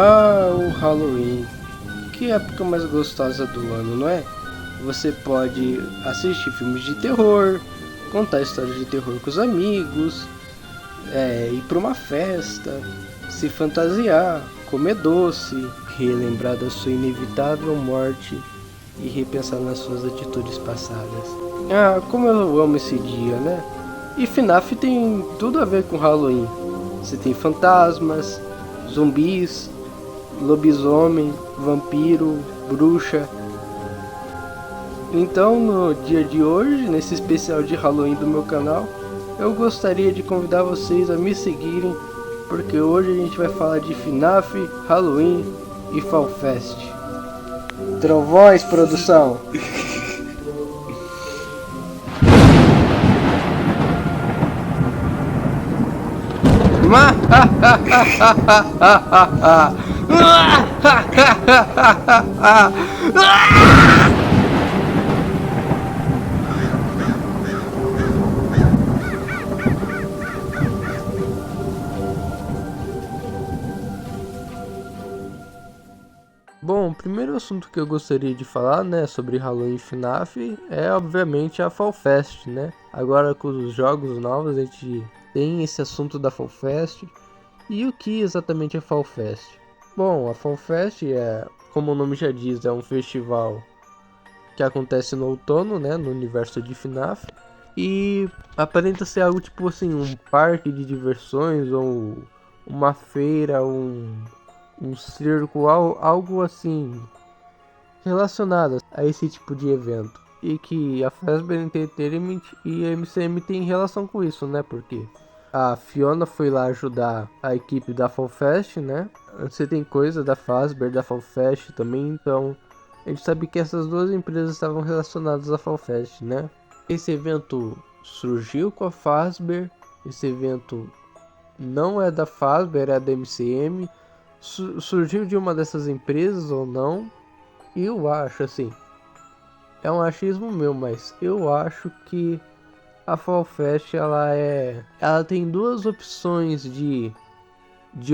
Ah, o Halloween. Que época mais gostosa do ano, não é? Você pode assistir filmes de terror, contar histórias de terror com os amigos, ir pra uma festa, se fantasiar, comer doce, relembrar da sua inevitável morte e repensar nas suas atitudes passadas. Ah, como eu amo esse dia, né? E FNAF tem tudo a ver com Halloween. Você tem fantasmas, zumbis, lobisomem, vampiro, bruxa. Então, no dia de hoje, nesse especial de Halloween do meu canal, eu gostaria de convidar vocês a me seguirem, porque hoje a gente vai falar de FNAF, Halloween e Fall Fest. Trovões, produção! Bom, o primeiro assunto que eu gostaria de falar, né, sobre Halloween e FNAF é obviamente a Fall Fest, né? Agora com os jogos novos a gente tem esse assunto da Fall Fest. E o que exatamente é Fall Fest? Bom, a Fall Fest é, como o nome já diz, é um festival que acontece no outono, né, no universo de FNAF. E aparenta ser algo tipo assim, um parque de diversões ou uma feira, um circo, algo assim relacionado a esse tipo de evento. E que a Fazbear Entertainment e a MCM tem relação com isso, né? Porque a Fiona foi lá ajudar a equipe da Fall Fest, né? Você tem coisa da Fazbear, da Fall Fest também, então a gente sabe que essas duas empresas estavam relacionadas à Fall Fest, né? Esse evento surgiu com a Fazbear, esse evento não é da Fazbear, é da MCM. Surgiu de uma dessas empresas ou não? Eu acho assim, é um achismo meu, mas eu acho que a Fall Fest ela tem duas opções de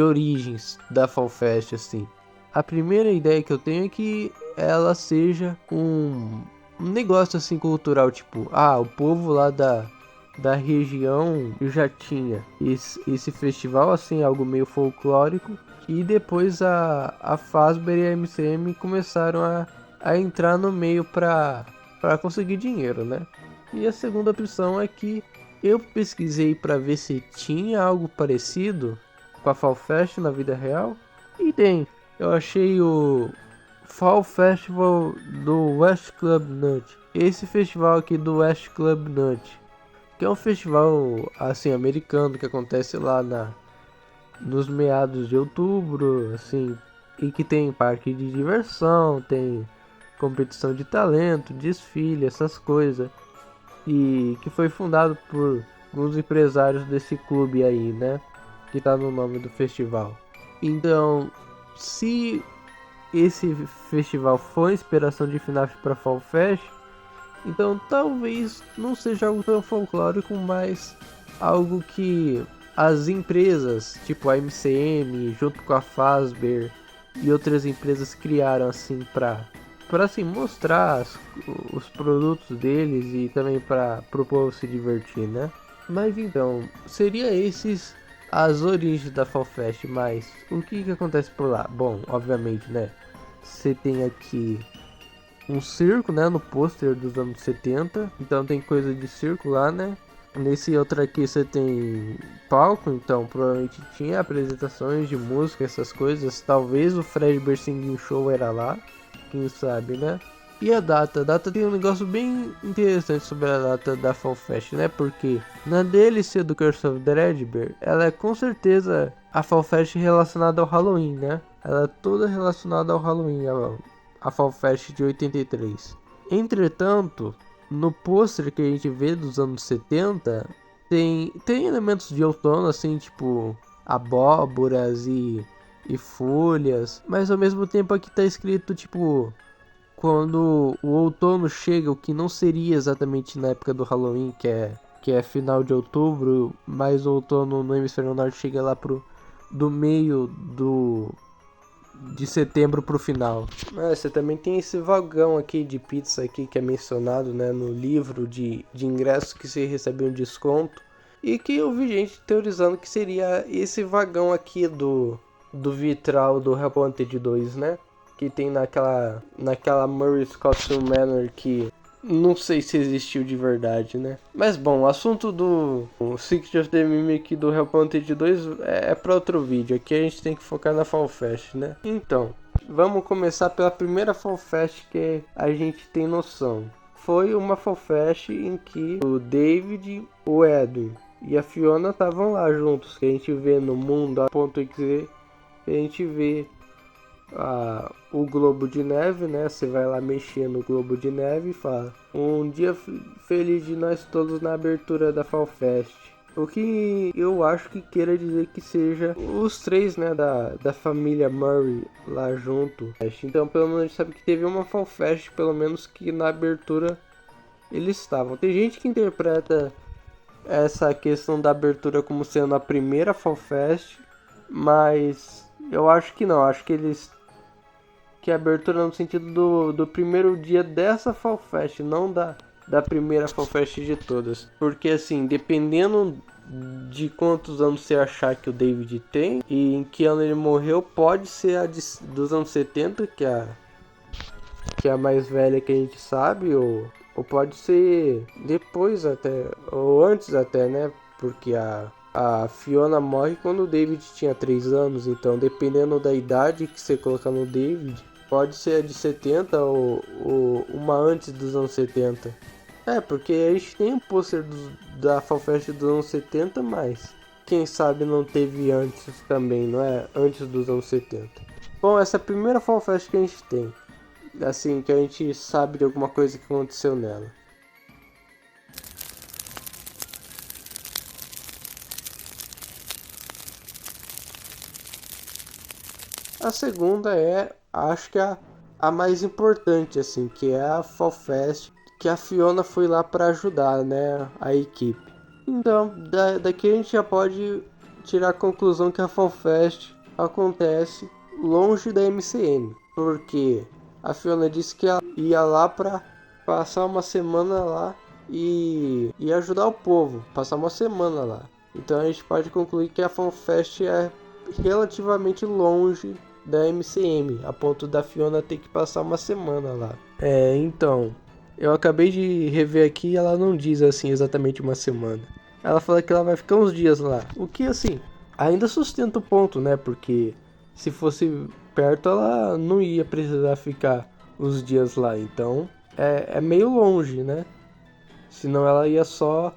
origens da Fall Fest assim. A primeira ideia que eu tenho é que ela seja um negócio assim cultural, tipo, o povo lá da região já tinha esse festival assim, algo meio folclórico, e depois a Fazbear e a MCM começaram a entrar no meio para conseguir dinheiro, né? E a segunda opção é que eu pesquisei para ver se tinha algo parecido com a Fall Fest na vida real, e tem. Eu achei o Fall Festival do West Club Nut. Esse festival aqui do West Club Nut, que é um festival assim americano que acontece lá nos meados de outubro, assim, e que tem parque de diversão, tem competição de talento, desfile, essas coisas, e que foi fundado por alguns empresários desse clube aí, né, que tá no nome do festival. Então, se esse festival foi inspiração de FNAF para Fall Fest, então talvez não seja algo tão folclórico, mas algo que as empresas, tipo a MCM, junto com a Fazbear e outras empresas criaram assim para assim, mostrar os produtos deles e também para o povo se divertir, né? Mas então, seria esses as origens da Fall Fest, mas o que acontece por lá? Bom, obviamente, né? Você tem aqui um circo, né, no pôster dos anos 70, então tem coisa de circo lá, né? Nesse outro aqui você tem palco, então provavelmente tinha apresentações de música, essas coisas. Talvez o Fredbear Singing Show era lá, quem sabe, né? E a data tem um negócio bem interessante sobre a data da Fall Fest, né? Porque na DLC do Curse of Threadbare, ela é com certeza a Fall Fest relacionada ao Halloween, né? Ela é toda relacionada ao Halloween, a Fall Fest de 83. Entretanto, no pôster que a gente vê dos anos 70, tem elementos de outono, assim, tipo abóboras e folhas, mas ao mesmo tempo aqui tá escrito, tipo, quando o outono chega, o que não seria exatamente na época do Halloween, que é final de outubro, mas o outono no hemisfério norte chega lá do meio de setembro pro final. Mas você também tem esse vagão aqui de pizza aqui que é mencionado, né, no livro de ingressos que você recebe um desconto. E que eu vi gente teorizando que seria esse vagão aqui do vitral do Haunted 2, né? Que tem naquela Murray Scott Manor que não sei se existiu de verdade, né? Mas bom, o assunto do Secret of the Mimic do Haunted 2 é para outro vídeo. Aqui a gente tem que focar na Fall Fest, né? Então, vamos começar pela primeira Fall Fest que a gente tem noção. Foi uma Fall Fest em que o David, o Edwin e a Fiona estavam lá juntos, que a gente vê no mundo.exe, a gente vê o globo de neve, né? Você vai lá mexer no globo de neve e fala: um dia feliz de nós todos na abertura da Fall Fest. O que eu acho que queira dizer que seja os três, né, da família Murray lá junto. Então pelo menos a gente sabe que teve uma Fall Fest, pelo menos que na abertura eles estavam. Tem gente que interpreta essa questão da abertura como sendo a primeira Fall Fest, mas eu acho que não. Acho que a abertura no sentido do primeiro dia dessa Fall Fest, não da primeira Fall Fest de todas. Porque assim, dependendo de quantos anos você achar que o David tem e em que ano ele morreu, pode ser a dos anos 70, que é a mais velha que a gente sabe, ou pode ser depois até, ou antes até, né? Porque a Fiona morre quando o David tinha 3 anos, então dependendo da idade que você colocar no David, pode ser a de 70 ou uma antes dos anos 70. Porque a gente tem um pôster da Fall Fest dos anos 70, mas quem sabe não teve antes também, não é? Antes dos anos 70. Bom, essa é a primeira Fall Fest que a gente tem. Assim, que a gente sabe de alguma coisa que aconteceu nela. A segunda acho que a mais importante, assim, que é a Fall Fest, que a Fiona foi lá para ajudar, né, a equipe. Então, daqui a gente já pode tirar a conclusão que a Fall Fest acontece longe da MCM, porque a Fiona disse que ela ia lá para passar uma semana lá e ajudar o povo, passar uma semana lá. Então a gente pode concluir que a Fall Fest é relativamente longe da MCM, a ponto da Fiona ter que passar uma semana lá. Então, eu acabei de rever aqui e ela não diz assim exatamente uma semana. Ela fala que ela vai ficar uns dias lá, o que assim, ainda sustenta o ponto, né? Porque se fosse perto ela não ia precisar ficar uns dias lá, então é meio longe, né? Senão ela ia só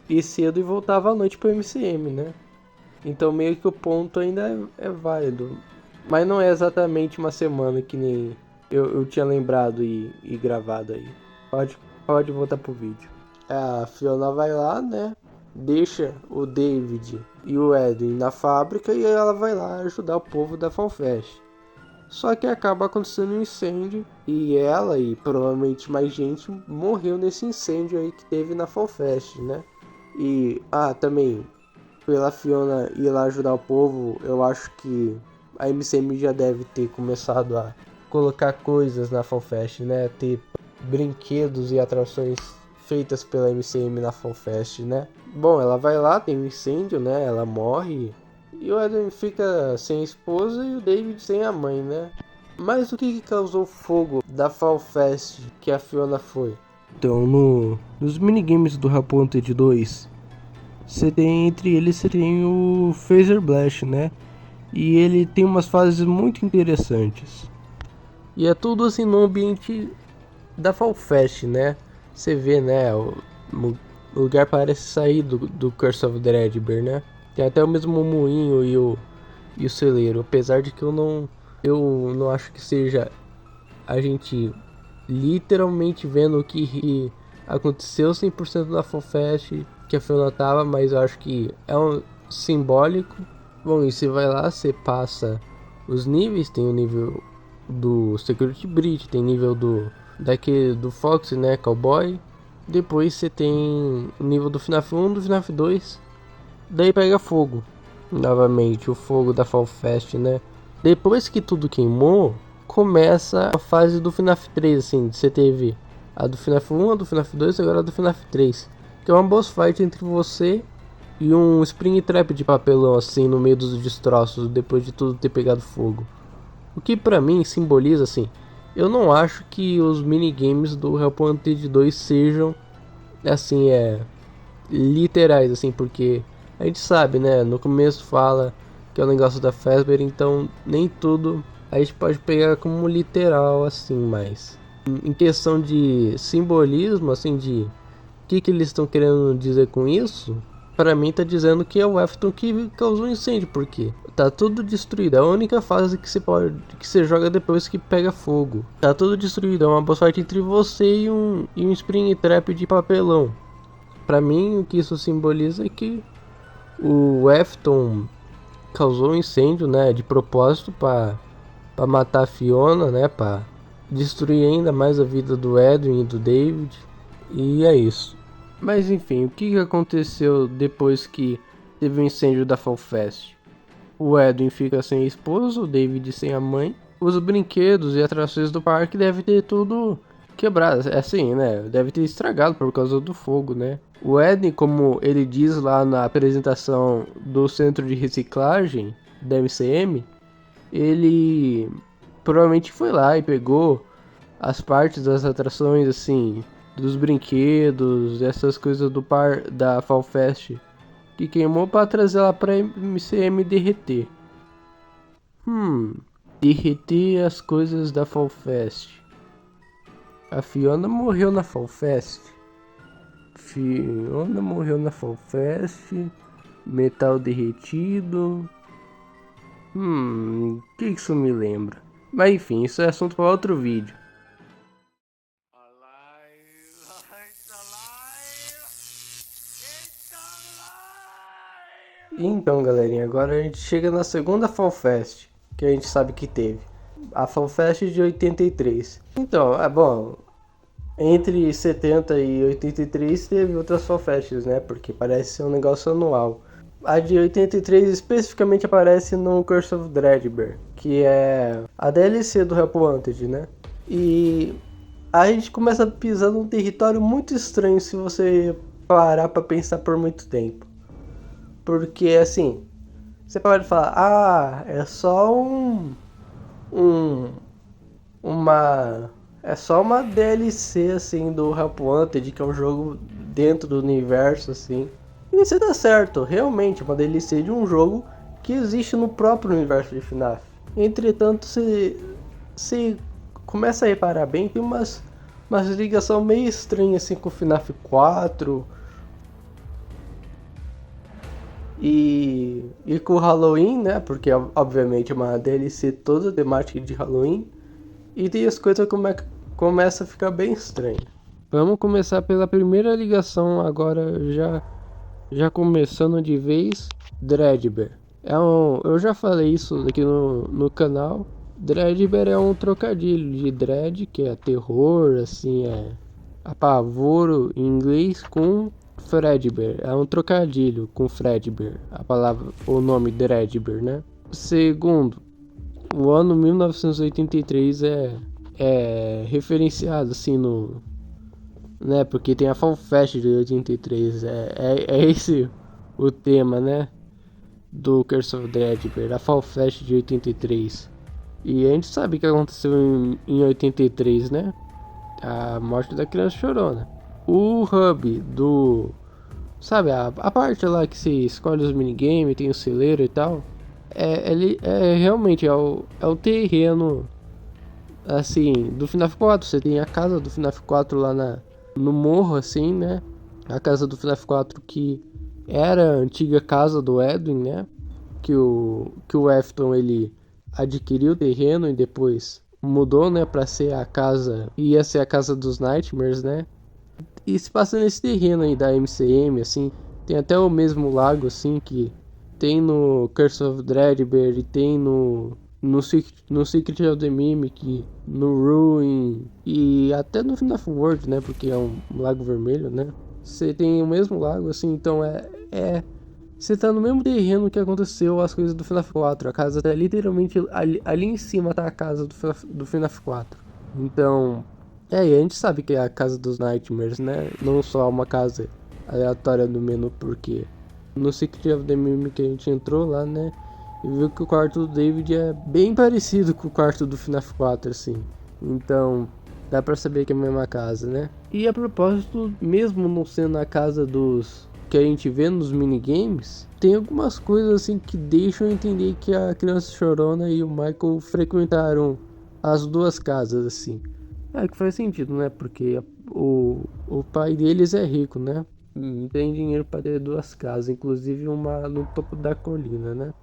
ir cedo e voltava à noite pro MCM, né? Então meio que o ponto ainda é válido. Mas não é exatamente uma semana que nem eu tinha lembrado e gravado aí. Pode voltar pro vídeo. A Fiona vai lá, né? Deixa o David e o Edwin na fábrica e ela vai lá ajudar o povo da Fall Fest. Só que acaba acontecendo um incêndio e ela e provavelmente mais gente morreu nesse incêndio aí que teve na Fall Fest, né? E também pela Fiona ir lá ajudar o povo, eu acho que a MCM já deve ter começado a colocar coisas na Fall Fest, né? Ter brinquedos e atrações feitas pela MCM na Fall Fest, né? Bom, ela vai lá, tem um incêndio, né? Ela morre e o Edwin fica sem a esposa e o David sem a mãe, né? Mas o que causou fogo da Fall Fest que a Fiona foi? Então, nos minigames do Haunted 2, entre eles você tem o Phaser Blast, né? E ele tem umas fases muito interessantes. E é tudo assim no ambiente da Fall Fest, né? Você vê, né? O lugar parece sair do Curse of Dreadbear, né? Tem até o mesmo moinho e o celeiro. Apesar de que eu não acho que seja a gente literalmente vendo o que aconteceu 100% na Fall Fest que a Fiona tava, mas eu acho que é um simbólico. Bom, e você vai lá, você passa os níveis, tem o nível do Security Breach, tem nível do Fox, né, Cowboy. Depois você tem o nível do FNAF 1, do FNAF 2. Daí pega fogo, novamente, o fogo da Fall Fest, né. Depois que tudo queimou, começa a fase do FNAF 3, assim. Você teve a do FNAF 1, a do FNAF 2 e agora a do FNAF 3. Que é uma boss fight entre você e um Springtrap de papelão, assim, no meio dos destroços, depois de tudo ter pegado fogo. O que pra mim simboliza, assim, eu não acho que os minigames do Help Wanted 2 sejam, assim, literais, assim, porque a gente sabe, né, no começo fala que é o negócio da Fazbear, então nem tudo a gente pode pegar como literal, assim, mas em questão de simbolismo, assim, de que eles estão querendo dizer com isso, pra mim tá dizendo que é o Afton que causou incêndio, porque tá tudo destruído. É a única fase que você joga depois que pega fogo. Tá tudo destruído, é uma boss fight entre você e um Springtrap de papelão. Pra mim, o que isso simboliza é que o Afton causou um incêndio, né, de propósito para matar a Fiona, né, para destruir ainda mais a vida do Edwin e do David. E é isso. Mas enfim, o que aconteceu depois que teve o incêndio da Fall Fest? O Edwin fica sem a esposa, o David sem a mãe. Os brinquedos e atrações do parque devem ter tudo quebrado, é assim, né? Deve ter estragado por causa do fogo, né? O Edwin, como ele diz lá na apresentação do centro de reciclagem da MCM, ele provavelmente foi lá e pegou as partes das atrações, assim, dos brinquedos, essas coisas da Fall Fest que queimou para trazer lá pra MCM derreter. Derreter as coisas da Fall Fest. A Fiona morreu na Fall Fest. Fiona morreu na Fall Fest. Metal derretido. Que isso me lembra? Mas enfim, isso é assunto para outro vídeo. Então, galerinha, agora a gente chega na segunda Fall Fest, que a gente sabe que teve. A Fall Fest de 83. Então, bom, entre 70 e 83 teve outras Fall Fests, né? Porque parece ser um negócio anual. A de 83 especificamente aparece no Curse of Dreadbear, que é a DLC do Help Wanted, né? E a gente começa pisando num território muito estranho se você parar pra pensar por muito tempo. Porque assim, você pode falar, é só é só uma DLC assim do Help Wanted, que é um jogo dentro do universo assim. E você tá certo, realmente uma DLC de um jogo que existe no próprio universo de FNAF. Entretanto, você começa a reparar bem, tem umas ligação meio estranhas assim com o FNAF 4 e com o Halloween, né? Porque obviamente é uma DLC toda temática de Halloween. E tem as coisas começa a ficar bem estranho. Vamos começar pela primeira ligação agora, já começando de vez. Dreadbear. Eu já falei isso aqui no canal. Dreadbear é um trocadilho de dread, que é terror, assim, é apavoro em inglês, com Fredbear. É um trocadilho com Fredbear, a palavra, o nome Dreadbear, né? Segundo, o ano 1983 é referenciado assim no, né, porque tem a Fall Fest de 83, é esse o tema, né, do Curse of Dreadbear, a Fall Fest de 83. E a gente sabe o que aconteceu em 83, né? A morte da criança chorona. O hub do, sabe, a parte lá que você escolhe os minigames, tem o celeiro e tal, ele realmente é o terreno assim do FNAF 4. Você tem a casa do FNAF 4 lá no morro, assim, né? A casa do FNAF 4 que era a antiga casa do Edwin, né? Que o Afton ele adquiriu o terreno e depois mudou, né, para ser a casa, ia ser a casa dos Nightmares, né? E se passa nesse terreno aí da MCM, assim, tem até o mesmo lago, assim, que tem no Curse of Dreadbear e tem no Secret of the Mimic, no Ruin e até no FNAF World, né? Porque é um lago vermelho, né? Você tem o mesmo lago, assim, então Você tá no mesmo terreno que aconteceu as coisas do FNAF 4. A casa tá literalmente ali em cima, tá a casa do FNAF 4. Então, e a gente sabe que é a casa dos Nightmares, né? Não só uma casa aleatória do menu, porque no Secret of the Mimik que a gente entrou lá, né? E viu que o quarto do David é bem parecido com o quarto do FNAF 4, assim. Então, dá pra saber que é a mesma casa, né? E a propósito, mesmo não sendo a casa dos que a gente vê nos minigames, tem algumas coisas assim que deixam entender que a criança chorona e o Michael frequentaram as duas casas, assim. É que faz sentido, né? Porque o pai deles é rico, né? E tem dinheiro para ter duas casas, inclusive uma no topo da colina, né?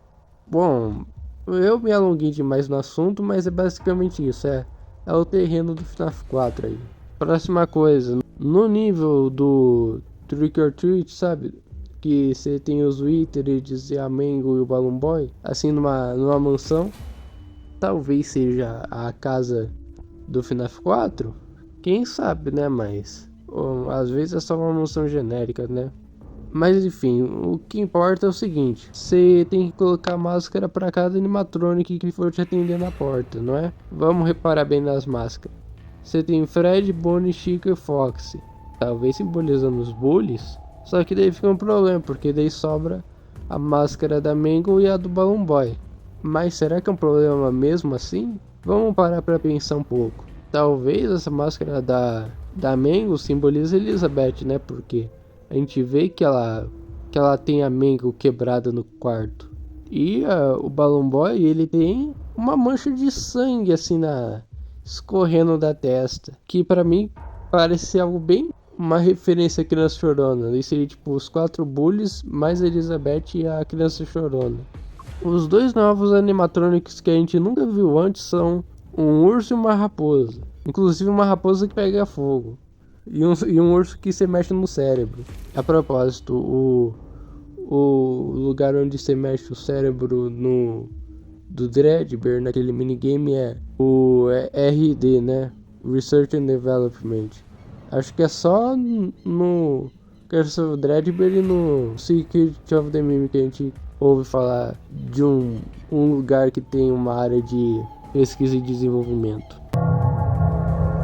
Bom, eu me alonguei demais no assunto, mas é basicamente isso, é o terreno do FNAF 4 aí. Próxima coisa, no nível do Trick or Treat, sabe? Que você tem os Withered e a Mango e o Balloon Boy, assim numa mansão. Talvez seja a casa do FNAF 4? Quem sabe, né? Mas às vezes é só uma mansão genérica, né? Mas enfim, o que importa é o seguinte: você tem que colocar máscara para cada animatronic que for te atender na porta, não é? Vamos reparar bem nas máscaras. Você tem Fred, Bonnie, Chica e Foxy, talvez simbolizando os bullies. Só que daí fica um problema, porque daí sobra a máscara da Mango e a do Balloon Boy. Mas será que é um problema mesmo assim? Vamos parar para pensar um pouco. Talvez essa máscara da Mango simbolize Elizabeth, né? Porque a gente vê que ela tem a Mango quebrada no quarto. E o Balloon Boy, ele tem uma mancha de sangue assim escorrendo da testa, que pra mim parece ser algo bem uma referência à criança chorona. Isso seria tipo os 4 bullies mais Elizabeth e a criança chorona. Os dois novos animatronics que a gente nunca viu antes são um urso e uma raposa. Inclusive uma raposa que pega fogo. E um urso que se mexe no cérebro. A propósito, o lugar onde se mexe o cérebro do Dredbear naquele minigame é o RD, né? Research and Development. Acho que é só no Curse of Dredbear e no Secret of the Mimik que a gente ouve falar de um lugar que tem uma área de pesquisa e desenvolvimento.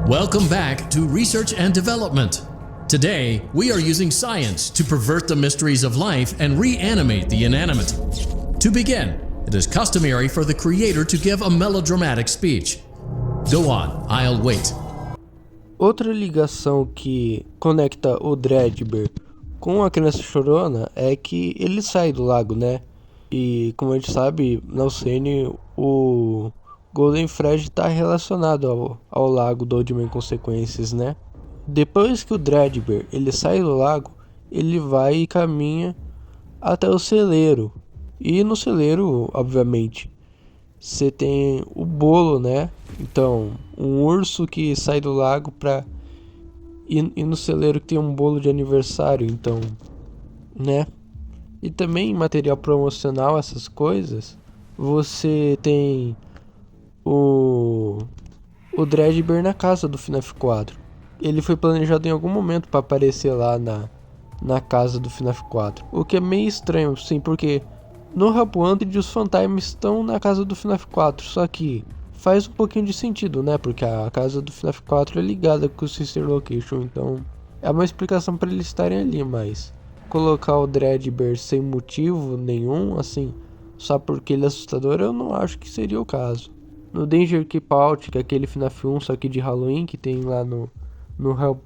Welcome back to Research and Development. Today, we are using science to pervert the mysteries of life and reanimate the inanimate. To begin, it is customary for the creator to give a melodramatic speech. Go on, I'll wait. Outra ligação que conecta o Dredbear com a criança chorona é que ele sai do lago, né? E como a gente sabe, na Oceane, o Golden Fred está relacionado ao lago do Old Man Consequences, né? Depois que o Dredbear ele sai do lago, ele vai e caminha até o celeiro. E no celeiro, obviamente, você tem o bolo, né? Então, um urso que sai do lago pra ir no celeiro que tem um bolo de aniversário, então, né? E também material promocional, essas coisas, você tem o Dredbear na casa do FNAF 4. Ele foi planejado em algum momento para aparecer lá na casa do FNAF 4. O que é meio estranho, sim, porque no Rapuanted os fantasmas estão na casa do FNAF 4, só que faz um pouquinho de sentido, né? Porque a casa do FNAF 4 é ligada com o Sister Location, então é uma explicação para eles estarem ali, mas colocar o Dredbear sem motivo nenhum, assim, só porque ele é assustador, eu não acho que seria o caso. No Danger Keep Out, que é aquele FNAF 1 só que de Halloween que tem lá no Help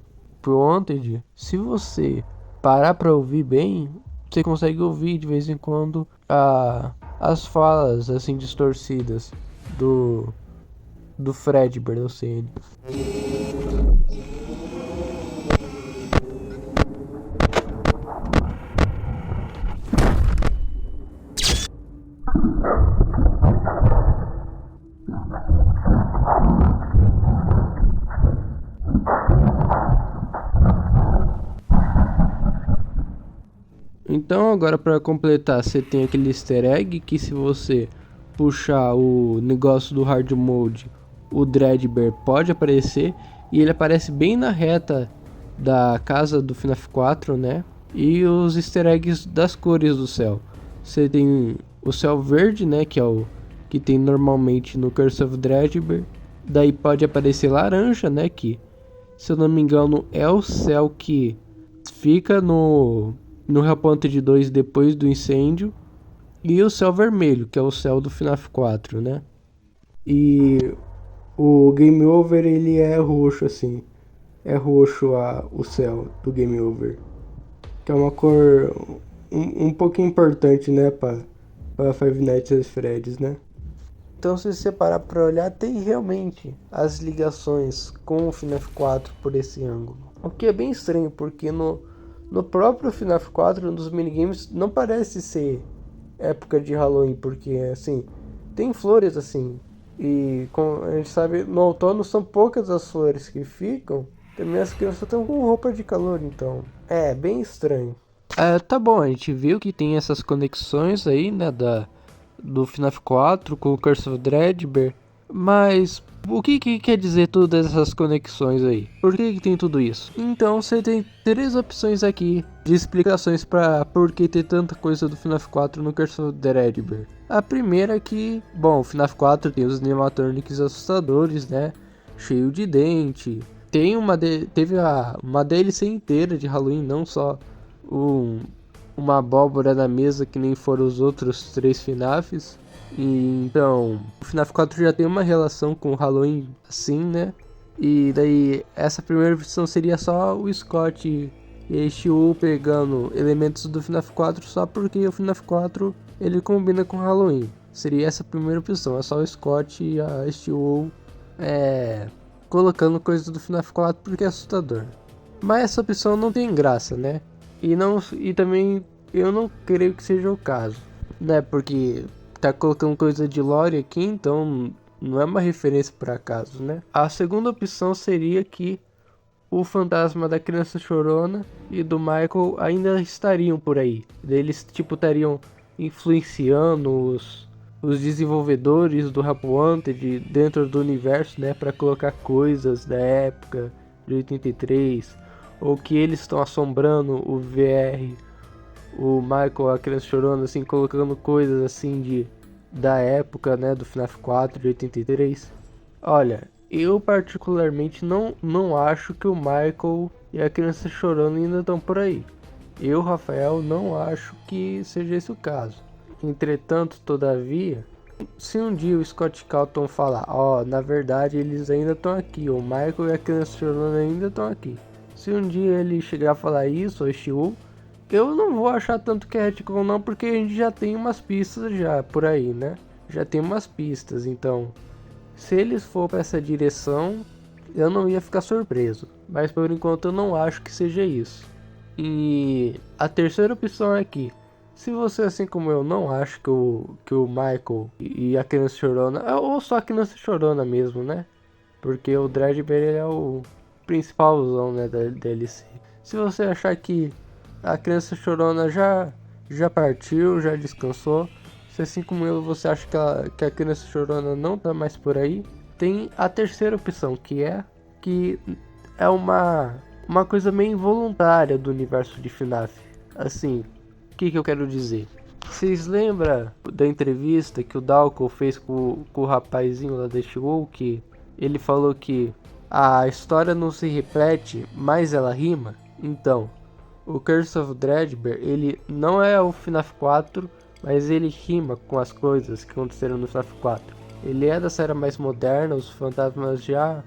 Wanted, se você parar pra ouvir bem, você consegue ouvir de vez em quando as falas assim distorcidas do Fredbear da Oceane. Então agora para completar, você tem aquele easter egg que se você puxar o negócio do hard mode, o Dredbear pode aparecer, e ele aparece bem na reta da casa do FNAF 4, né? e os easter eggs das cores do céu. Você tem o céu verde, né, que é o que tem normalmente no Curse of Dreadbear. Daí pode aparecer laranja, né, que, se eu não me engano, é o céu que fica no Reponte 2 depois do incêndio. E o céu vermelho, que é o céu do FNAF 4, né? E o Game Over, ele é roxo, assim. É roxo o céu do Game Over. Que é uma cor um pouquinho importante, né, para Five Nights at Freddy's, né? Então, se você parar pra olhar, tem realmente as ligações com o FNAF 4 por esse ângulo. O que é bem estranho, porque no próprio FNAF 4, nos minigames, não parece ser época de Halloween, porque, assim, tem flores, assim, e como a gente sabe, no outono são poucas as flores que ficam, também as crianças estão com roupa de calor, então é bem estranho. Tá bom, a gente viu que tem essas conexões aí, né, do FNAF 4 com o Curse of Dreadbear, mas o que quer dizer todas essas conexões aí? Por que tem tudo isso? Então você tem 3 opções aqui de explicações para por que ter tanta coisa do FNAF 4 no Curse of Dreadbear. A primeira é que, bom, o FNAF 4 tem os animatronics assustadores, né, cheio de dente. Teve uma DLC inteira de Halloween, não só uma abóbora na mesa que nem foram os outros 3 FNAFs. E então, o FNAF 4 já tem uma relação com o Halloween assim, né? E daí, essa primeira versão seria só o Scott e a Stu pegando elementos do FNAF 4 só porque o FNAF 4 ele combina com Halloween. Seria essa a primeira opção, é só o Scott e a Stu colocando coisas do FNAF 4 porque é assustador. Mas essa opção não tem graça, né? E também eu não creio que seja o caso, né? Porque tá colocando coisa de lore aqui, então não é uma referência por acaso, né? A segunda opção seria que o fantasma da criança chorona e do Michael ainda estariam por aí. Eles tipo estariam influenciando os desenvolvedores do Rap Wanted dentro do universo, né, para colocar coisas da época de 83, ou que eles estão assombrando o VR, o Michael, a criança chorona, assim, colocando coisas assim da época, né, do FNAF 4 de 83. Olha, eu particularmente não acho que o Michael e a criança chorando ainda estão por aí. Eu, Rafael, não acho que seja esse o caso. Entretanto, todavia, se um dia o Scott Calton falar, na verdade eles ainda estão aqui, o Michael e a criança chorando ainda estão aqui. Se um dia ele chegar a falar isso, ou Stu, eu não vou achar tanto que é retcon não, porque a gente já tem umas pistas já por aí, né? Já tem umas pistas, então se eles for para essa direção, eu não ia ficar surpreso. Mas por enquanto eu não acho que seja isso. E a terceira opção é que, se você, assim como eu, não acha que o Michael e a criança chorona, ou só a criança chorona mesmo, né? Porque o Dreadbear é o principalzão, né, da DLC. Se você achar que a criança chorona já partiu, já descansou, se assim como eu você acha que a criança chorona não tá mais por aí, tem a terceira opção, que é uma coisa meio involuntária do universo de FNAF. Assim, o que eu quero dizer? Vocês lembram da entrevista que o Dalko fez com o rapazinho lá da Show, que ele falou que a história não se repete, mas ela rima? Então, o Curse of Dreadbear, ele não é o FNAF 4, mas ele rima com as coisas que aconteceram no FNAF 4. Ele é da série mais moderna, os fantasmas já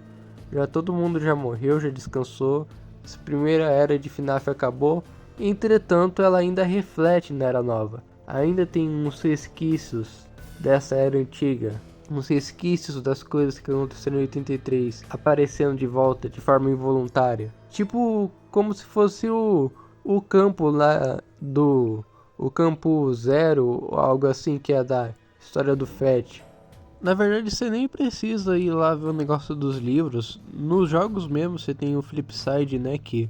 todo mundo já morreu, já descansou. Essa primeira era de FNAF acabou. Entretanto, ela ainda reflete na era nova. Ainda tem uns resquícios dessa era antiga, uns resquícios das coisas que aconteceram em 83 aparecendo de volta de forma involuntária. Tipo, como se fosse o campo lá o campo zero, algo assim, que é da história do Fett. Na verdade, você nem precisa ir lá ver o negócio dos livros. Nos jogos mesmo, você tem o Flipside, né, que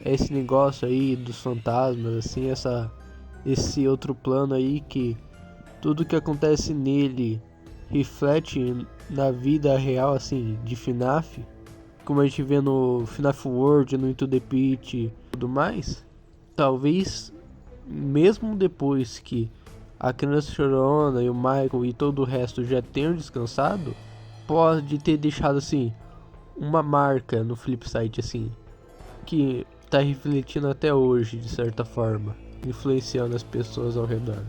é esse negócio aí dos fantasmas, assim, esse outro plano aí que tudo que acontece nele reflete na vida real, assim, de FNAF, como a gente vê no FNAF World, no Into the Pit e tudo mais. talvez mesmo depois que a Criança Chorona e o Michael e todo o resto já tenham descansado, pode ter deixado assim uma marca no Flipside, assim, que tá refletindo até hoje, de certa forma, influenciando as pessoas ao redor.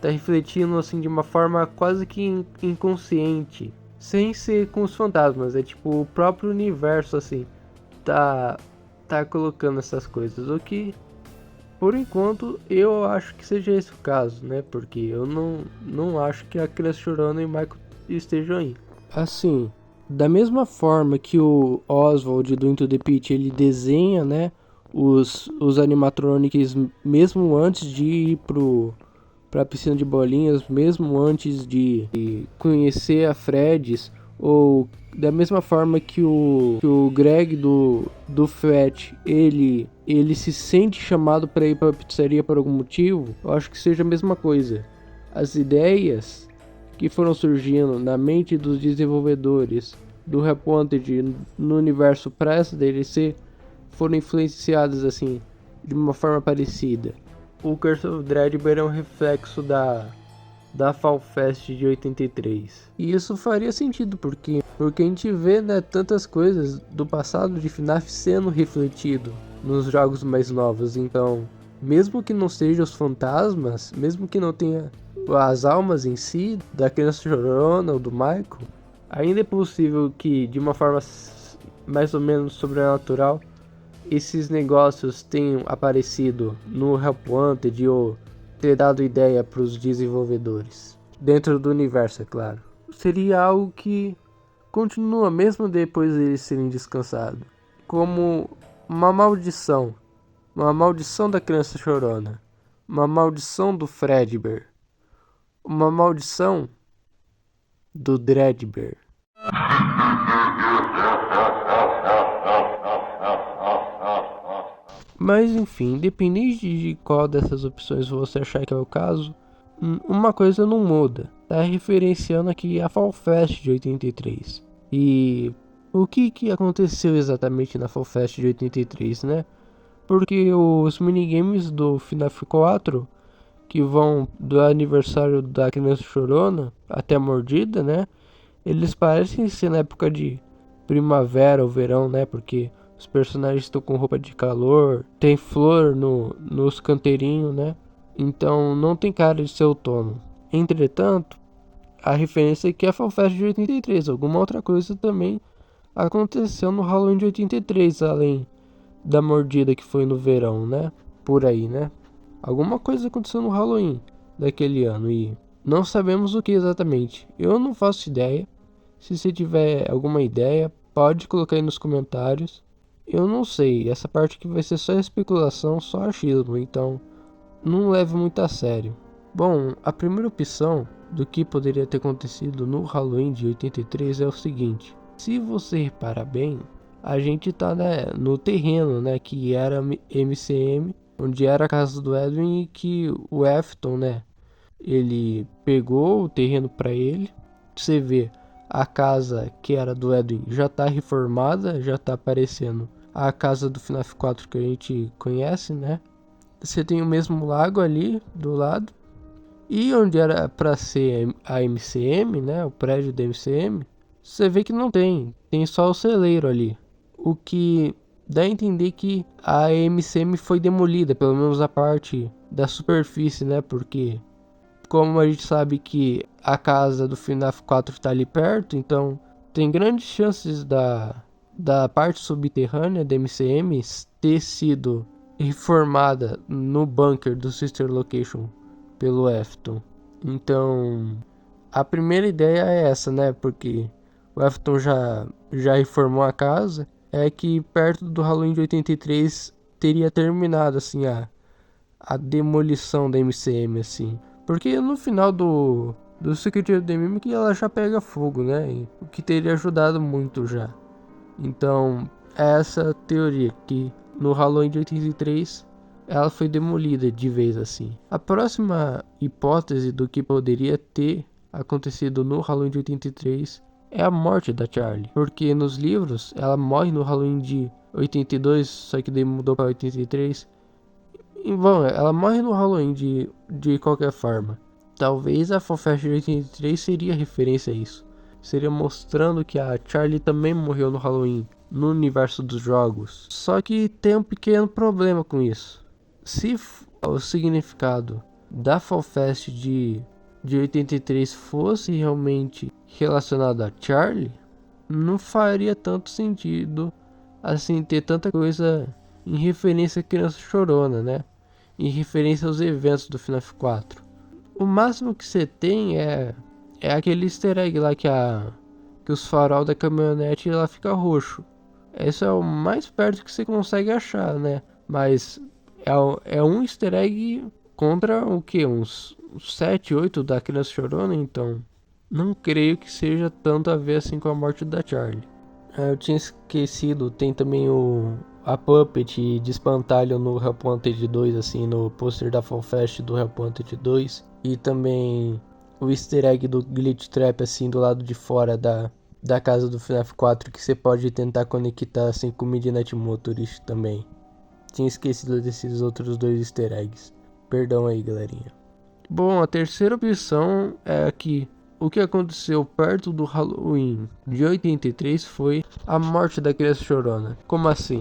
Tá refletindo assim de uma forma quase que inconsciente, sem ser com os fantasmas, é tipo o próprio universo assim, tá colocando essas coisas, o que por enquanto eu acho que seja esse o caso, né? Porque eu não acho que a Criança Chorona e o Michael estejam aí. Assim, da mesma forma que o Oswald do Into the Pit, ele desenha, né, os animatronics mesmo antes de ir pra piscina de bolinhas, mesmo antes de conhecer a Freddy's, ou da mesma forma que o Greg do Fat, ele se sente chamado para ir para a pizzaria por algum motivo, eu acho que seja a mesma coisa. As ideias que foram surgindo na mente dos desenvolvedores do Reponted no universo para essa DLC foram influenciadas assim, de uma forma parecida. O Curse of Dreadbear é um reflexo da Fall Fest de 83. E isso faria sentido, porque a gente vê, né, tantas coisas do passado de FNAF sendo refletido nos jogos mais novos. Então, mesmo que não sejam os fantasmas, mesmo que não tenha as almas em si, da Criança Chorona ou do Michael, ainda é possível que, de uma forma mais ou menos sobrenatural, esses negócios tenham aparecido no Help Wanted ou ter dado ideia para os desenvolvedores. Dentro do universo, é claro. Seria algo que continua mesmo depois deles serem descansados. Como uma maldição. Uma maldição da Criança Chorona. Uma maldição do Fredbear. Uma maldição do Dreadbear. Mas enfim, independente de qual dessas opções você achar que é o caso, uma coisa não muda. Tá referenciando aqui a Fall Fest de 83. E o que aconteceu exatamente na Fall Fest de 83, né? Porque os minigames do FNAF 4, que vão do aniversário da Criança Chorona até a mordida, né? Eles parecem ser na época de primavera ou verão, né? Porque os personagens estão com roupa de calor, tem flor nos canteirinhos, né? Então não tem cara de ser outono. Entretanto, a referência aqui é a Fall Fest de 83. Alguma outra coisa também aconteceu no Halloween de 83, além da mordida que foi no verão, né? Por aí, né? Alguma coisa aconteceu no Halloween daquele ano e não sabemos o que exatamente. Eu não faço ideia. Se você tiver alguma ideia, pode colocar aí nos comentários. Eu não sei, essa parte aqui vai ser só especulação, só achismo, então não leve muito a sério. Bom, a primeira opção do que poderia ter acontecido no Halloween de 83 é o seguinte. Se você reparar bem, a gente tá, né, no terreno, né, que era MCM, onde era a casa do Edwin, e que o Afton, né, ele pegou o terreno para ele. Você vê, a casa que era do Edwin já tá reformada, já tá aparecendo a casa do FNAF 4 que a gente conhece, né? Você tem o mesmo lago ali do lado. E onde era para ser a MCM, né? O prédio da MCM, você vê que não tem. Tem só o celeiro ali. O que dá a entender que a MCM foi demolida, pelo menos a parte da superfície, né? Porque como a gente sabe que a casa do FNAF 4 está ali perto, então tem grandes chances da parte subterrânea da MCM ter sido reformada no bunker do Sister Location pelo Afton. Então, a primeira ideia é essa, né? Porque o Afton já reformou a casa. É que perto do Halloween de 83 teria terminado assim a demolição da MCM, assim. Porque no final do Secret of the Mimic ela já pega fogo, né? O que teria ajudado muito já. Então, é essa teoria que no Halloween de 83 ela foi demolida de vez assim. A próxima hipótese do que poderia ter acontecido no Halloween de 83 é a morte da Charlie. Porque nos livros ela morre no Halloween de 82, só que daí mudou para 83. Bom, ela morre no Halloween de qualquer forma. Talvez a Fall Fest de 83 seria referência a isso. Seria mostrando que a Charlie também morreu no Halloween, no universo dos jogos. Só que tem um pequeno problema com isso. Se o significado da Fall Fest de 83 fosse realmente relacionado a Charlie, não faria tanto sentido assim ter tanta coisa em referência à criança chorona, né? Em referência aos eventos do FNAF 4. O máximo que você tem é aquele easter egg lá que os farol da caminhonete ela fica roxo. Esse é o mais perto que você consegue achar, né? Mas é um easter egg contra o que? Uns 7, 8 da criança chorona, então não creio que seja tanto a ver assim com a morte da Charlie. Eu tinha esquecido, tem também a Puppet de espantalho no Help Wanted 2, assim, no pôster da Fall Fest do Help Wanted 2. E também o easter egg do Glitch Trap, assim, do lado de fora da casa do FNAF 4, que você pode tentar conectar, assim, com o Midnight Motorist também. Tinha esquecido desses outros dois easter eggs. Perdão aí, galerinha. Bom, a terceira opção é que o que aconteceu perto do Halloween de 83 foi a morte da criança chorona. Como assim?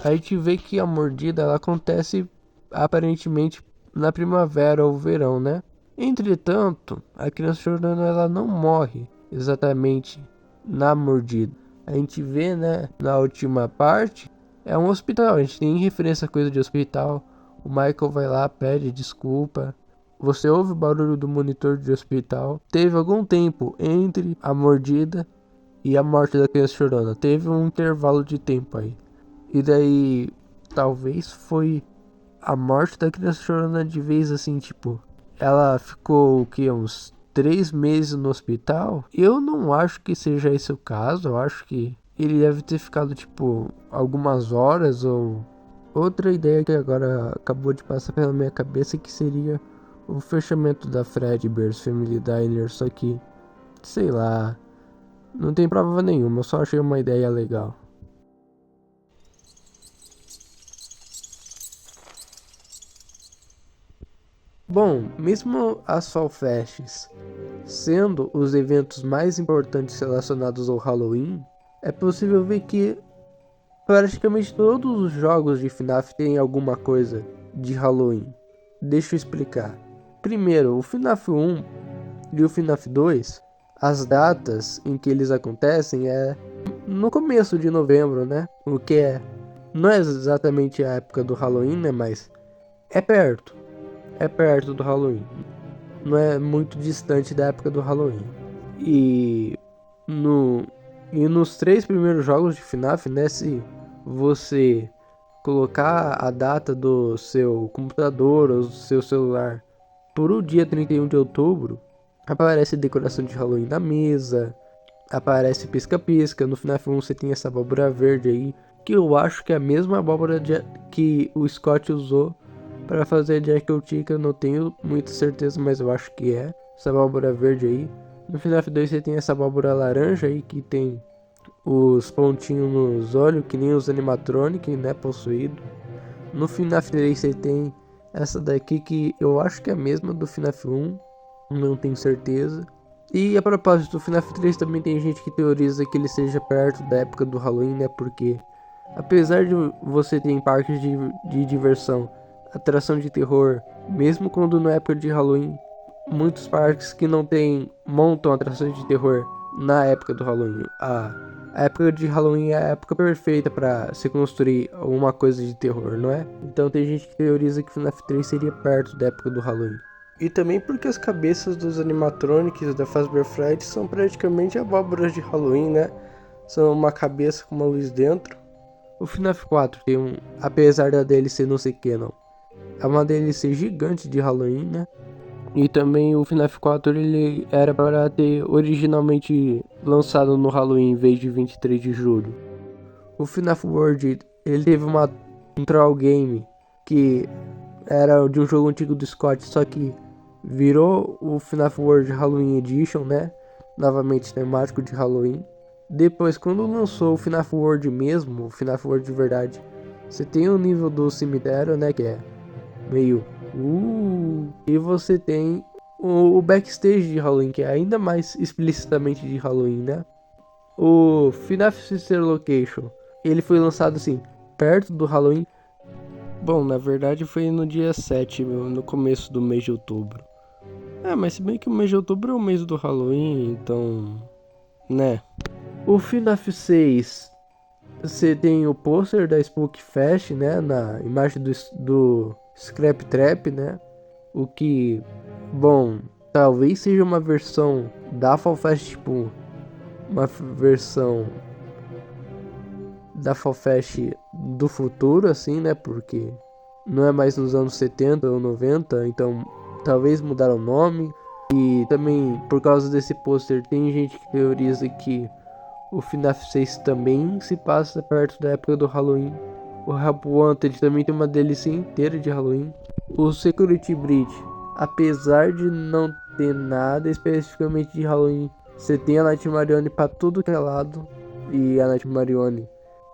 A gente vê que a mordida ela acontece aparentemente na primavera ou verão, né? Entretanto, a criança chorona ela não morre exatamente na mordida. A gente vê, né, na última parte, é um hospital. A gente tem referência a coisa de hospital. O Michael vai lá, pede desculpa. Você ouve o barulho do monitor de hospital. Teve algum tempo entre a mordida e a morte da criança chorona. Teve um intervalo de tempo aí. E daí, talvez foi a morte da criança chorona de vez assim, tipo... Ela ficou, o que, uns 3 meses no hospital? Eu não acho que seja esse o caso. Eu acho que ele deve ter ficado, tipo, algumas horas ou... Outra ideia que agora acabou de passar pela minha cabeça que seria o fechamento da Fredbear's Family Diner, só que, sei lá, não tem prova nenhuma, eu só achei uma ideia legal. Bom, mesmo as Fall Fests sendo os eventos mais importantes relacionados ao Halloween, é possível ver que praticamente todos os jogos de FNAF têm alguma coisa de Halloween. Deixa eu explicar. Primeiro, o FNAF 1 e o FNAF 2, as datas em que eles acontecem é no começo de novembro, né? O que não é exatamente a época do Halloween, né? Mas é perto do Halloween. Não é muito distante da época do Halloween. E nos 3 primeiros jogos de FNAF, né? Se você colocar a data do seu computador ou do seu celular por o dia 31 de outubro, aparece decoração de Halloween na mesa, aparece pisca-pisca. No FNAF 1 você tem essa abóbora verde aí, que eu acho que é a mesma abóbora que o Scott usou para fazer Jack o Tica. Eu não tenho muita certeza, mas eu acho que é essa abóbora verde aí. No FNAF 2 você tem essa abóbora laranja aí, que tem os pontinhos nos olhos, que nem os animatronic, né, possuído. No FNAF 3 você tem essa daqui que eu acho que é a mesma do FNAF 1, não tenho certeza. E a propósito, do FNAF 3 também tem gente que teoriza que ele seja perto da época do Halloween, né, porque apesar de você ter em parques de diversão, atração de terror, mesmo quando na época de Halloween, muitos parques que não tem montam atrações de terror na época do Halloween. A época de Halloween é a época perfeita para se construir alguma coisa de terror, não é? Então tem gente que teoriza que FNAF 3 seria perto da época do Halloween. E também porque as cabeças dos animatronics da Fazbear Fright são praticamente abóboras de Halloween, né? São uma cabeça com uma luz dentro. O FNAF 4 tem apesar da DLC não ser canon, é uma DLC gigante de Halloween, né? E também o FNAF 4 ele era para ter originalmente lançado no Halloween em vez de 23 de julho. O FNAF World ele teve um troll game que era de um jogo antigo do Scott, só que virou o FNAF World Halloween Edition, né? Novamente temático de Halloween. Depois, quando lançou o FNAF World mesmo, o FNAF World de verdade, você tem o nível do cemitério, né? Que é meio E você tem o backstage de Halloween, que é ainda mais explicitamente de Halloween, né? O FNAF Sister Location, ele foi lançado assim, perto do Halloween. Bom, na verdade foi no dia 7, no começo do mês de outubro. Mas se bem que o mês de outubro é o mês do Halloween, então, né? O FNAF 6, você tem o pôster da Spook Fest, né? Na imagem do Scrap Trap, né? O que, bom, talvez seja uma versão da Fall Fest, tipo, uma versão da Fall Fest do futuro, assim, né? Porque não é mais nos anos 70 ou 90, então talvez mudaram o nome. E também, por causa desse pôster, tem gente que teoriza que o FNAF 6 também se passa perto da época do Halloween. O Help Wanted também tem uma DLC inteira de Halloween. O Security Breach, apesar de não ter nada especificamente de Halloween, você tem a Night Marione pra tudo que é lado. E a Night Marione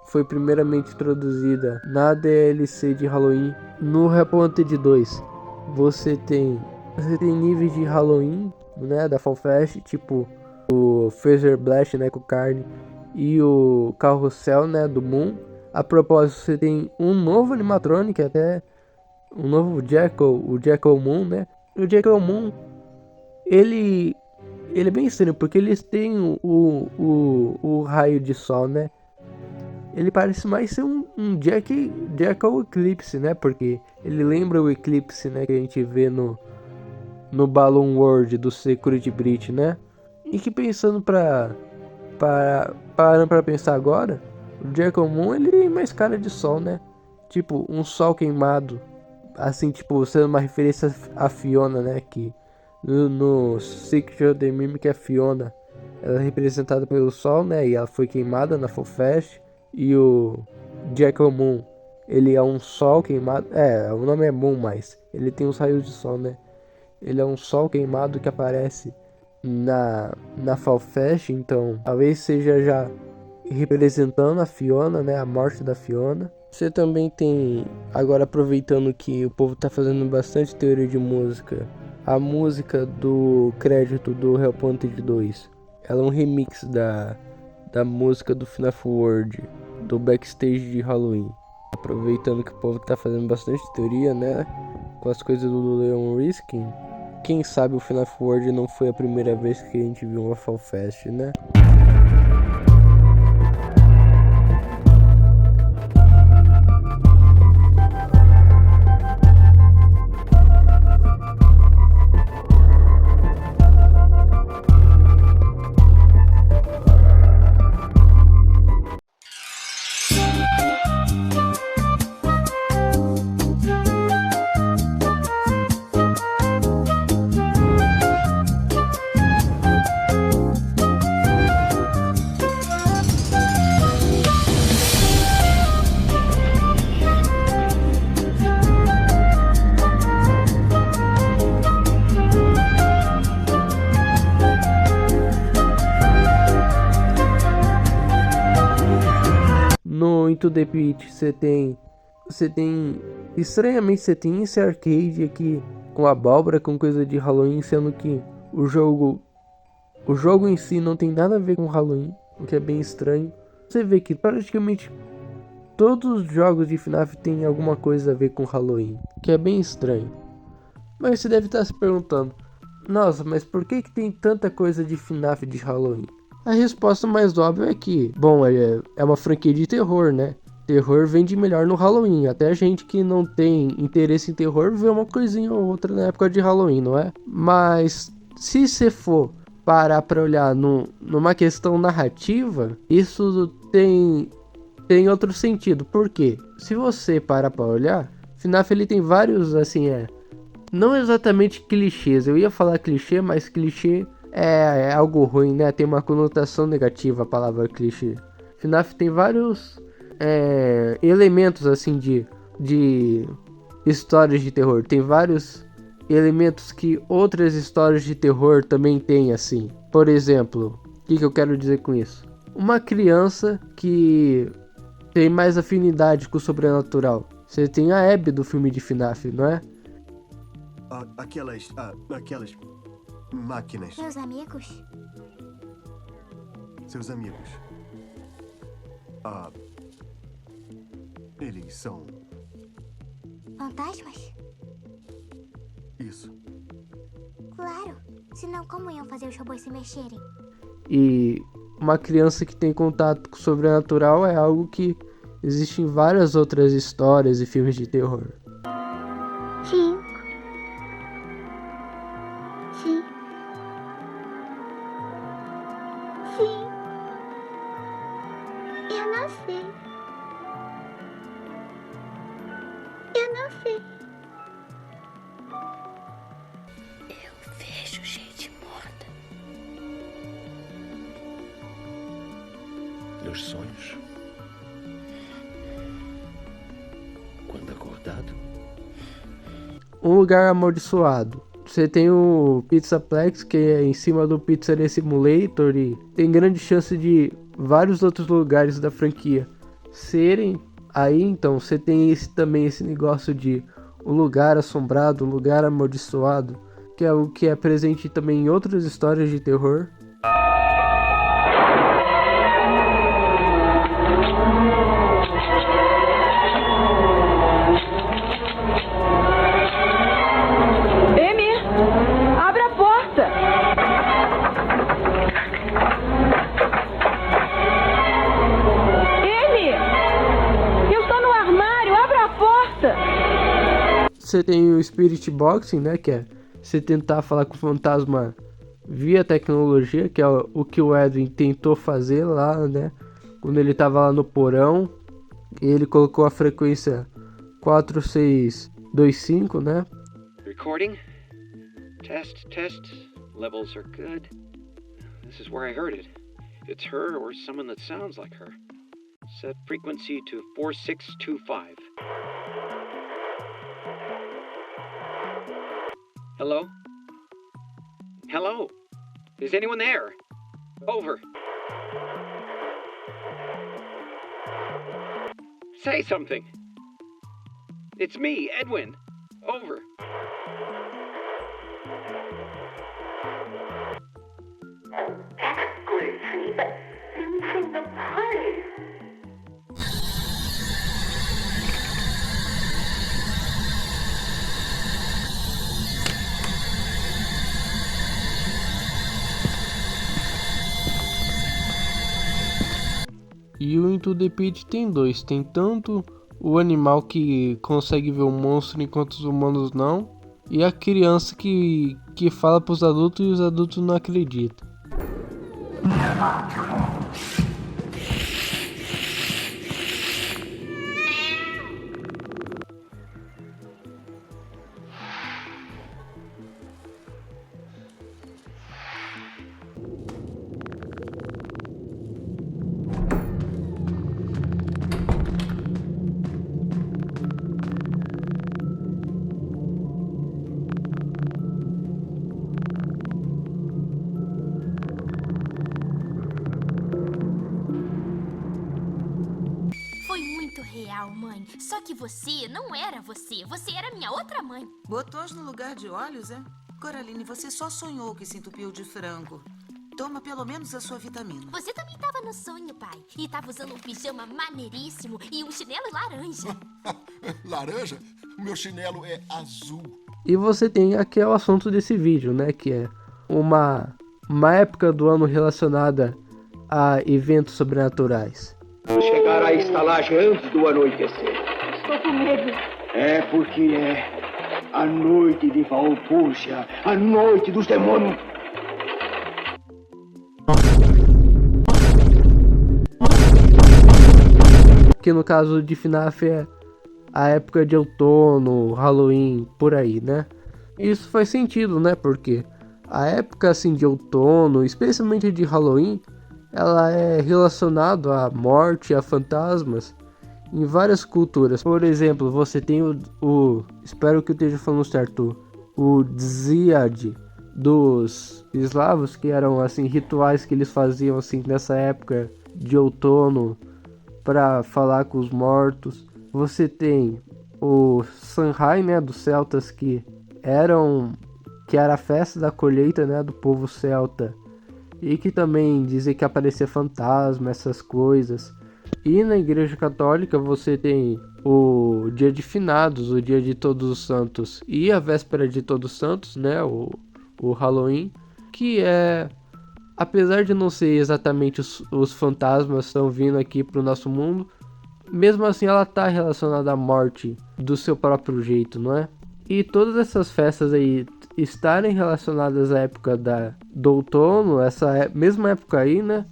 foi primeiramente introduzida na DLC de Halloween. No Help Wanted 2, você tem níveis de Halloween, né, da Fall Fest, tipo o Phaser Blast, né, com carne, e o Carrossel, né, do Moon. A propósito, você tem um novo animatronic, até um novo Jackal, o Jackal Moon, né. O Jackal Moon, ele é bem estranho, porque eles têm o raio de sol, né. Ele parece mais ser um Jackal Eclipse, né, porque ele lembra o Eclipse, né, que a gente vê no Balloon World do Security Breach, né? E que pensando parando pra pensar agora, o Jackal Moon, ele tem mais cara de sol, né? Tipo, um sol queimado, assim, tipo, sendo uma referência a Fiona, né? Que no Secret of the Mimic, a Fiona, ela é representada pelo sol, né? E ela foi queimada na Fall Fest. E o Jackal Moon, ele é um sol queimado, o nome é Moon, mas ele tem os raios de sol, né? Ele é um sol queimado que aparece na Fall Fest, então talvez seja já representando a Fiona, né? A morte da Fiona. Você também tem, agora aproveitando que o povo tá fazendo bastante teoria de música, a música do crédito do Help Wanted 2. Ela é um remix da música do FNAF World, do backstage de Halloween. Aproveitando que o povo tá fazendo bastante teoria, né? Com as coisas do Leon Riskin. Quem sabe o FNAF World não foi a primeira vez que a gente viu uma Fall Fest, né? No Into the Pit você tem estranhamente você tem esse arcade aqui com abóbora, com coisa de Halloween, sendo que o jogo em si não tem nada a ver com Halloween, o que é bem estranho. Você vê que praticamente todos os jogos de FNAF têm alguma coisa a ver com Halloween, que é bem estranho. Mas você deve estar se perguntando, nossa, mas por que tem tanta coisa de FNAF de Halloween? A resposta mais óbvia é que, bom, é uma franquia de terror, né? Terror vende melhor no Halloween. Até a gente que não tem interesse em terror vê uma coisinha ou outra na época de Halloween, não é? Mas se você for parar pra olhar numa questão narrativa, isso tem outro sentido. Por quê? Se você parar pra olhar, FNAF ele tem vários, assim, não exatamente clichês. Eu ia falar clichê, mas clichê é algo ruim, né? Tem uma conotação negativa a palavra clichê. FNAF tem vários elementos assim de histórias de terror. Tem vários elementos que outras histórias de terror também têm, assim. Por exemplo, o que eu quero dizer com isso? Uma criança que tem mais afinidade com o sobrenatural. Você tem a Abby do filme de FNAF, não é? Aquelas máquinas. Meus amigos? Seus amigos. Eles são... Fantasmas? Isso. Claro. Senão, como iam fazer os robôs se mexerem? E uma criança que tem contato com o sobrenatural é algo que existe em várias outras histórias e filmes de terror. 5. Sim. Sim. Eu não sei. Eu não sei. Eu vejo gente morta. Nos sonhos? Quando acordado? Um lugar amaldiçoado. Você tem o Pizzaplex, que é em cima do Pizzeria Simulator, e tem grande chance de vários outros lugares da franquia serem aí. Então você tem também esse negócio de um lugar assombrado, um lugar amaldiçoado, que é o que é presente também em outras histórias de terror. Você tem o Spirit Boxing, né, que é você tentar falar com o fantasma via tecnologia, que é o que o Edwin tentou fazer lá, né, quando ele tava lá no porão, e ele colocou a frequência 4625, né. Recording? Test. Levels are good. This is where I heard it. It's her or someone that sounds like her. Set frequency to 4625. Hello? Hello? Is anyone there? Over. Say something. It's me, Edwin. Over. That's good, honey, but finishing the party. E o Into the Pit tem dois, tem tanto o animal que consegue ver o monstro enquanto os humanos não, e a criança que fala pros adultos e os adultos não acreditam. Foi muito real, mãe. Só que você não era você. Você era minha outra mãe. Botou no lugar de olhos, é? Coraline, você só sonhou que se entupiu de frango. Toma pelo menos a sua vitamina. Você também tava no sonho, pai. E tava usando um pijama maneiríssimo e um chinelo laranja. Laranja? Meu chinelo é azul. E você tem aqui é o assunto desse vídeo, né? Que é uma época do ano relacionada a eventos sobrenaturais. Chegar à estalagem antes do anoitecer. Estou com medo. É porque é a noite de Valpurgia, a noite dos demônios. Que no caso de FNAF é a época de outono, Halloween, por aí, né? Isso faz sentido, né? Porque a época assim de outono, especialmente de Halloween, ela é relacionada à morte, a fantasmas, em várias culturas. Por exemplo, você tem espero que eu esteja falando certo, o Dziad dos eslavos, que eram assim rituais que eles faziam assim nessa época de outono para falar com os mortos. Você tem o Samhain, né, dos celtas, que era a festa da colheita, né, do povo celta, e que também dizia que aparecia fantasma, essas coisas. E na Igreja Católica você tem o Dia de Finados, o Dia de Todos os Santos e a véspera de Todos os Santos, né, o Halloween, que é, apesar de não ser exatamente os fantasmas estão vindo aqui para o nosso mundo, mesmo assim ela está relacionada à morte do seu próprio jeito, não é? E todas essas festas aí estarem relacionadas à época do outono, essa mesma época aí, né?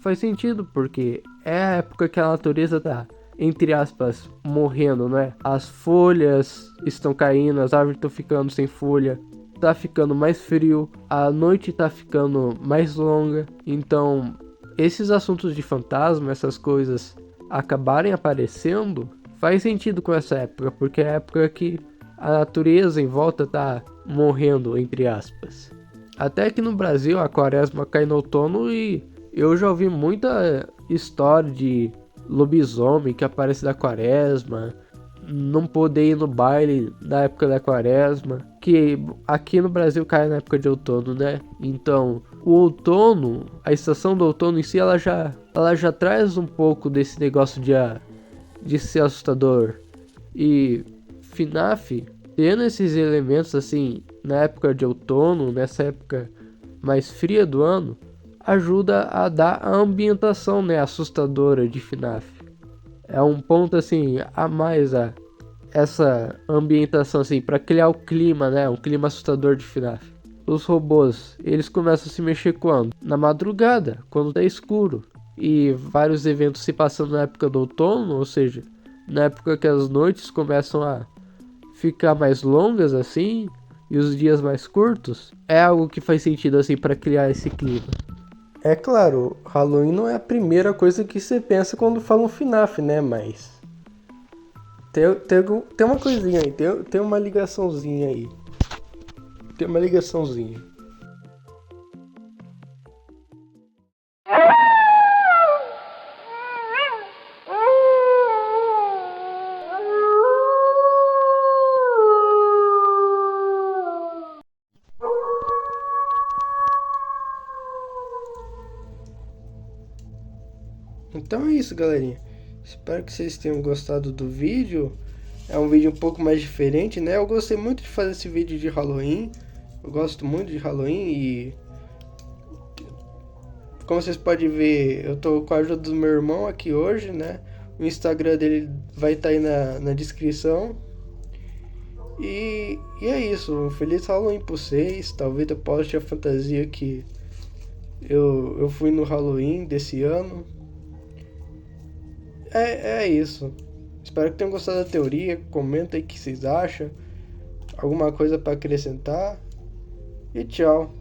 Faz sentido, porque é a época que a natureza tá, entre aspas, morrendo, né? As folhas estão caindo, as árvores estão ficando sem folha, tá ficando mais frio, a noite tá ficando mais longa. Então, esses assuntos de fantasma, essas coisas acabarem aparecendo, faz sentido com essa época, porque é a época que a natureza em volta tá morrendo, entre aspas. Até que no Brasil a quaresma cai no outono e eu já ouvi muita história de lobisomem que aparece da quaresma, não poder ir no baile na época da quaresma, que aqui no Brasil cai na época de outono, né? Então, o outono, a estação do outono em si, ela já traz um pouco desse negócio de ser assustador. E FNAF, tendo esses elementos assim, na época de outono, nessa época mais fria do ano, ajuda a dar a ambientação, né, assustadora de FNAF. É um ponto assim a mais essa ambientação assim para criar o clima, né, um clima assustador de FNAF. Os robôs, eles começam a se mexer quando? Na madrugada, quando tá escuro. E vários eventos se passando na época do outono, ou seja, na época que as noites começam a ficar mais longas assim e os dias mais curtos, é algo que faz sentido assim para criar esse clima. É claro, Halloween não é a primeira coisa que você pensa quando fala um FNAF, né? Mas tem uma coisinha aí, tem uma ligaçãozinha aí. Tem uma ligaçãozinha. Então é isso, galerinha. Espero que vocês tenham gostado do vídeo. É um vídeo um pouco mais diferente, né? Eu gostei muito de fazer esse vídeo de Halloween. Eu gosto muito de Halloween e... como vocês podem ver, eu tô com a ajuda do meu irmão aqui hoje, né? O Instagram dele vai estar aí na descrição. E é isso. Um feliz Halloween pra vocês. Talvez eu poste a fantasia que eu fui no Halloween desse ano. É isso. Espero que tenham gostado da teoria. Comenta aí o que vocês acham. Alguma coisa para acrescentar. E tchau.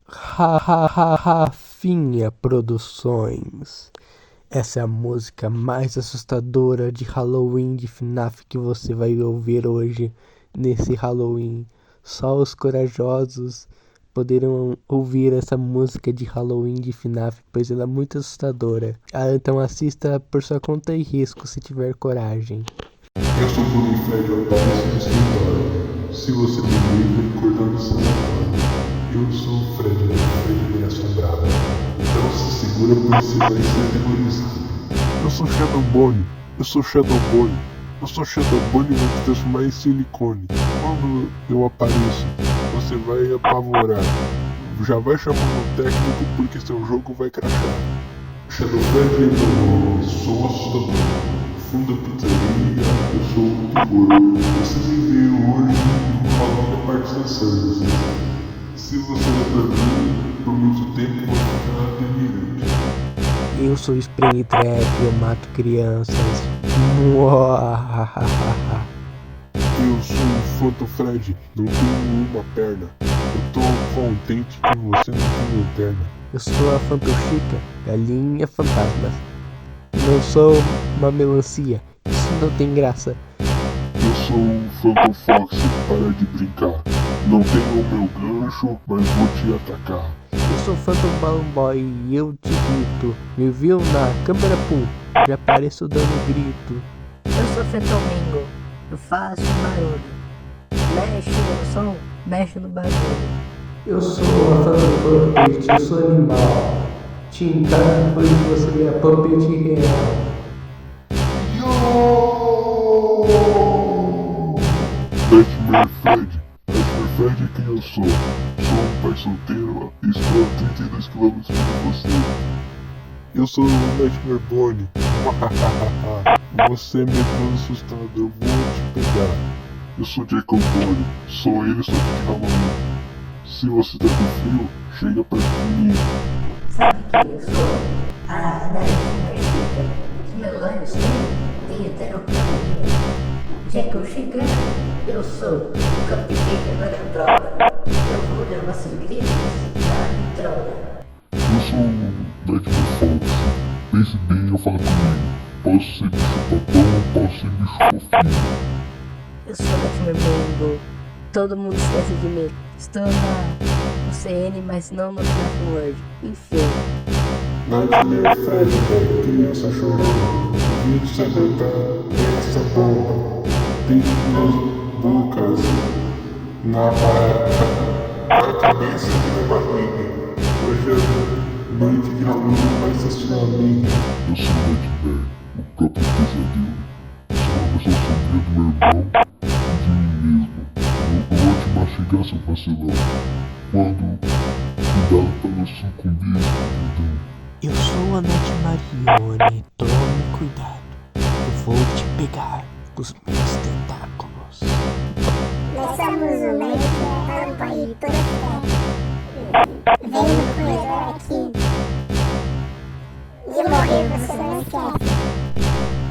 Rafinha Produções. Essa é a música mais assustadora de Halloween de FNAF que você vai ouvir hoje nesse Halloween. Só os corajosos poderão ouvir essa música de Halloween de FNAF, pois ela é muito assustadora. Então assista por sua conta e risco se tiver coragem. Eu sou o Bully Fred, eu apareço no escritório. Se você me liga, acordando essa semana. Eu sou o Fred bem assombrado. Então se segura, pois você vai ser terrorizado. Eu sou Shadow Bonnie. Eu sou Shadow Bonnie. Eu sou Shadow Bonnie e vou te transformar em silicone. Quando eu apareço, você vai apavorar. Já vai chamando o técnico porque seu jogo vai crashar. Shadow Fred é meu nome, sou assustador. Fundo da pizzaria, eu sou o terror. Você me vê hoje no Halloween da parte das Santas. Se você olhar pra mim, por muito tempo você ficará delirante. Eu sou Springtrap, eu mato crianças. Eu sou o Phantom Fred, não tenho uma perna. Eu tô contente que você não tem lanterna. Eu sou a Phantom Chica, galinha fantasma. Não sou uma melancia, isso não tem graça. Eu sou o Phantom Fox, para de brincar. Não tenho o meu gancho, mas vou te atacar. Eu sou o Phantom Balloon Boy e eu te grito. Me viu na câmera, pum, já apareço dando grito. Eu sou Phantom Mingo, eu faço barulho. Mexe no som, mexe no barulho. Eu sou a Phantom Puppet, eu sou animal. Te encaro pois você é a Puppet real. Nightmare Fred. Nightmare Fred é quem eu sou. Sou um pai solteiro e estou a 32 km de você. Eu sou o Nightmare Bonnie. Você é medroso assustado, eu vou te pegar. Eu sou Jacob Bonnie, sou ele só que de Halloween. Se você tá com frio, chega perto de mim. Sabe quem eu sou? A Nightmare Chica. Os meus olhos têm até o caminho. Já que eu chegar, eu sou o Cupcake da droga. Eu vou levar seus gritos na droga. Eu sou o Nightmare Fox. Pense bem ao falar comigo. Posso ser bicho papão ou posso ser bicho fofinho? Eu sou o Nightmare Bingo. Todo mundo esquece de mim. Estou no CN, mas não no FNAF World. Enfim. Nightmare Fred, criança chorando. Vim te aguentar essa bomba. Tem duas bocas na cabeça e na barriga. Hoje é noite de Halloween, vai assistir a mim. Eu sou o Nightmare, o próprio pesadelo. Sou uma versão sombria do meu irmão e de mim mesmo. Eu vou te mastigar, seu vacilão. Quando cuidado para não sucumbir à escuridão. Eu sou a Nightmarione, tome cuidado. Eu vou te pegar com os meus tentáculos. Nós somos o Nightmare Boy e toda a Vem no corredor aqui. De morrer você não esquece.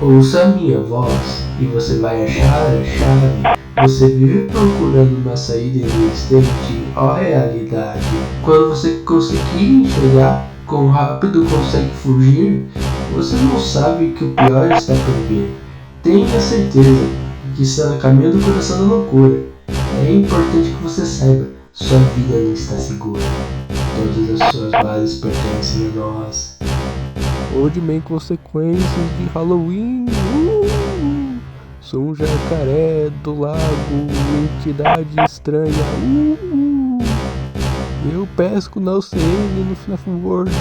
Ouça a minha voz e você vai achar a chave. Você vive procurando uma saída inexistente, ó realidade. Quando você conseguir enxergar quão rápido consegue fugir, você não sabe que o pior está por vir. Tenha certeza que está no caminho do coração da loucura. É importante que você saiba, sua vida não está segura. Todas as suas bases pertencem a nós. Oldman consequências de Halloween. Sou um jacaré do lago, entidade estranha. Eu pesco na oceano no FNAF World.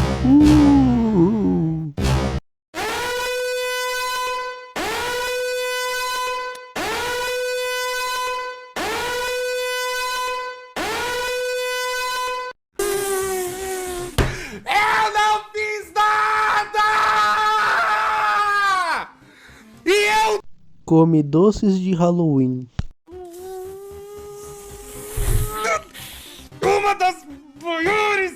Eu não fiz nada! E eu... Come doces de Halloween. Uma das maiores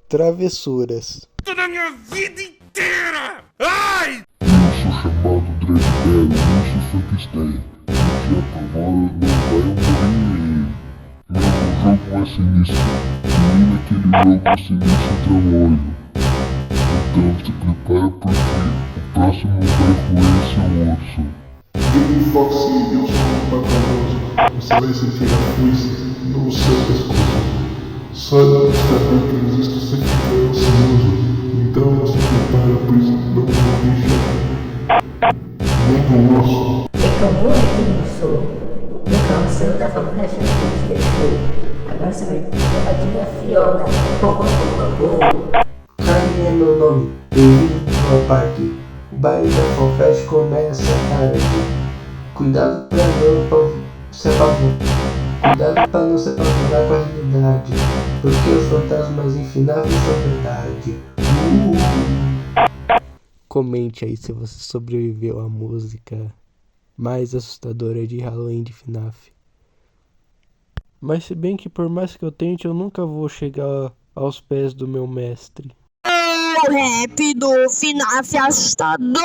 Travessuras. da minha vida inteira! Ai! Eu sou chamado Dreadbear, eu sou Frankenstein. Se aprovado não vai morrer. Meu jogo é sinistro. E naquele jogo sinistro trabalho. Então se prepara porque o próximo vai roer seu osso. Game Fox e Deus são batalhosos. Você vai sentir a foice no seu pescoço. Só de saber que existe sempre foi ansioso. Então se prepara, pois não vou deixar nem com osso. É como isso. Nunca você não tava mais achando que nos deixou. Agora você vai ter a fiona. Carne é meu nome, bem-vindo ao parque. O baile da FanFest começa tarde. Cuidado pra não se apavorar. Cuidado pra não se apavorar com a realidade. Porque os fantasmas infindáveis são verdade. Comente aí se você sobreviveu à música mais assustadora de Halloween de FNAF. Mas se bem que por mais que eu tente, eu nunca vou chegar aos pés do meu mestre. O rap do FNAF assustador!